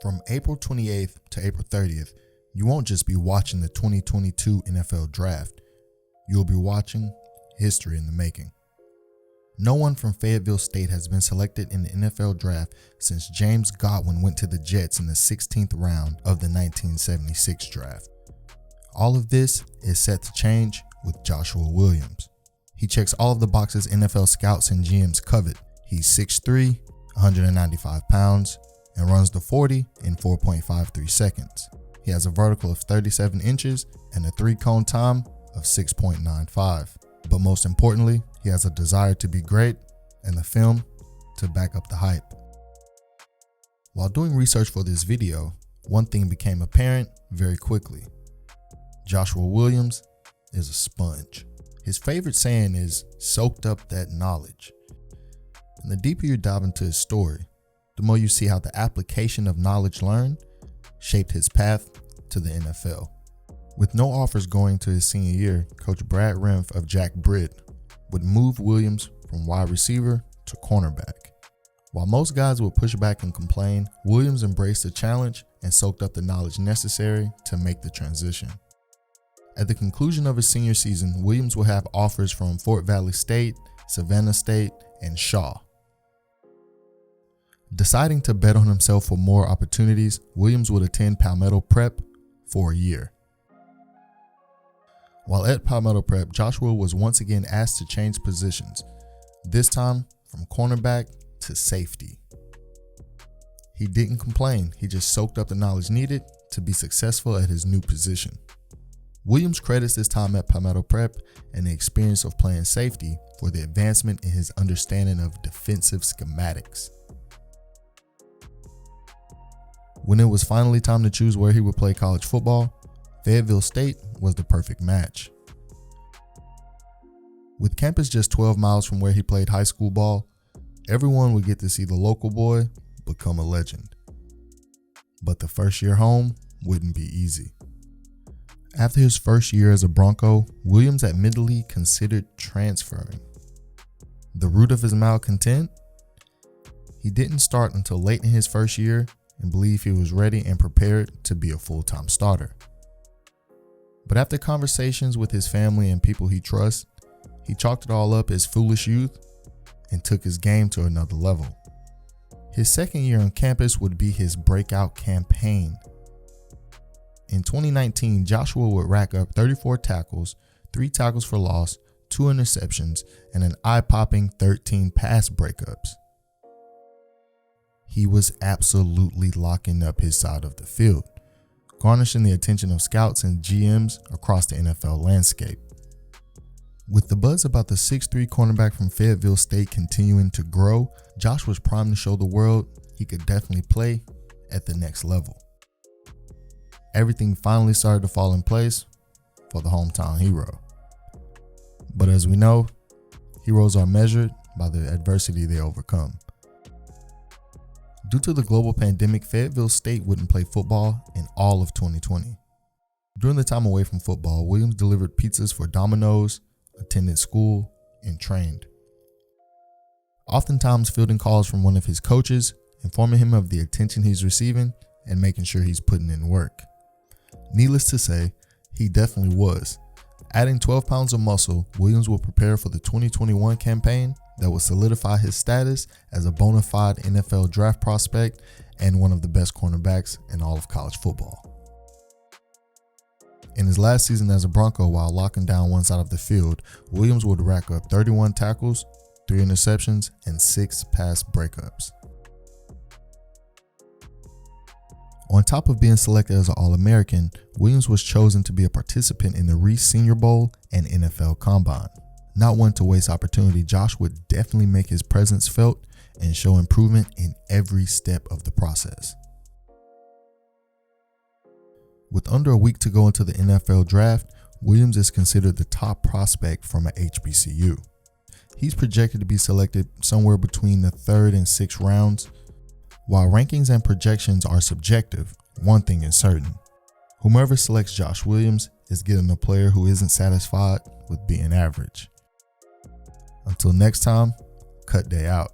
From April 28th to April 30th, you won't just be watching the 2022 NFL Draft, you'll be watching history in the making. No one from Fayetteville State has been selected in the NFL Draft since James Godwin went to the Jets in the 16th round of the 1976 draft. All of this is set to change with Joshua Williams. He checks all of the boxes NFL scouts and GMs covet. He's 6'3", 195 pounds, and runs the 40 in 4.53 seconds. He has a vertical of 37 inches and a 3-cone time of 6.95. But most importantly, he has a desire to be great and the film to back up the hype. While doing research for this video, one thing became apparent very quickly. Joshua Williams is a sponge. His favorite saying is, "soaked up that knowledge." And the deeper you dive into his story, the more you see how the application of knowledge learned shaped his path to the NFL. With no offers going to his senior year, Coach Brad Renf of Jack Britt would move Williams from wide receiver to cornerback. While most guys would push back and complain, Williams embraced the challenge and soaked up the knowledge necessary to make the transition. At the conclusion of his senior season, Williams will have offers from Fort Valley State, Savannah State, and Shaw. Deciding to bet on himself for more opportunities, Williams would attend Palmetto Prep for a year. While at Palmetto Prep, Joshua was once again asked to change positions, this time from cornerback to safety. He didn't complain, he just soaked up the knowledge needed to be successful at his new position. Williams credits his time at Palmetto Prep and the experience of playing safety for the advancement in his understanding of defensive schematics. When it was finally time to choose where he would play college football, Fayetteville State was the perfect match. With campus just 12 miles from where he played high school ball, everyone would get to see the local boy become a legend. But the first year home wouldn't be easy. After his first year as a Bronco, Williams admittedly considered transferring. The root of his malcontent? He didn't start until late in his first year and believed he was ready and prepared to be a full-time starter. But after conversations with his family and people he trusts, he chalked it all up as foolish youth and took his game to another level. His second year on campus would be his breakout campaign. In 2019, Joshua would rack up 34 tackles, 3 tackles for loss, 2 interceptions, and an eye-popping 13 pass breakups. He was absolutely locking up his side of the field, garnishing the attention of scouts and GMs across the NFL landscape. With the buzz about the 6'3" cornerback from Fayetteville State continuing to grow, Josh was primed to show the world he could definitely play at the next level. Everything finally started to fall in place for the hometown hero. But as we know, heroes are measured by the adversity they overcome. Due to the global pandemic, Fayetteville State wouldn't play football in all of 2020. During the time away from football, Williams delivered pizzas for Domino's, attended school, and trained. Oftentimes fielding calls from one of his coaches, informing him of the attention he's receiving and making sure he's putting in work. Needless to say, he definitely was. Adding 12 pounds of muscle, Williams will prepare for the 2021 campaign that will solidify his status as a bona fide NFL draft prospect and one of the best cornerbacks in all of college football. In his last season as a Bronco, while locking down one side of the field, Williams would rack up 31 tackles, 3 interceptions, and 6 pass breakups. On top of being selected as an All-American, Williams was chosen to be a participant in the Reese Senior Bowl and NFL Combine. Not one to waste opportunity, Josh would definitely make his presence felt and show improvement in every step of the process. With under a week to go into the NFL draft, Williams is considered the top prospect from an HBCU. He's projected to be selected somewhere between the 3rd and 6th rounds. While rankings and projections are subjective, one thing is certain. Whomever selects Josh Williams is getting a player who isn't satisfied with being average. Until next time, cut day out.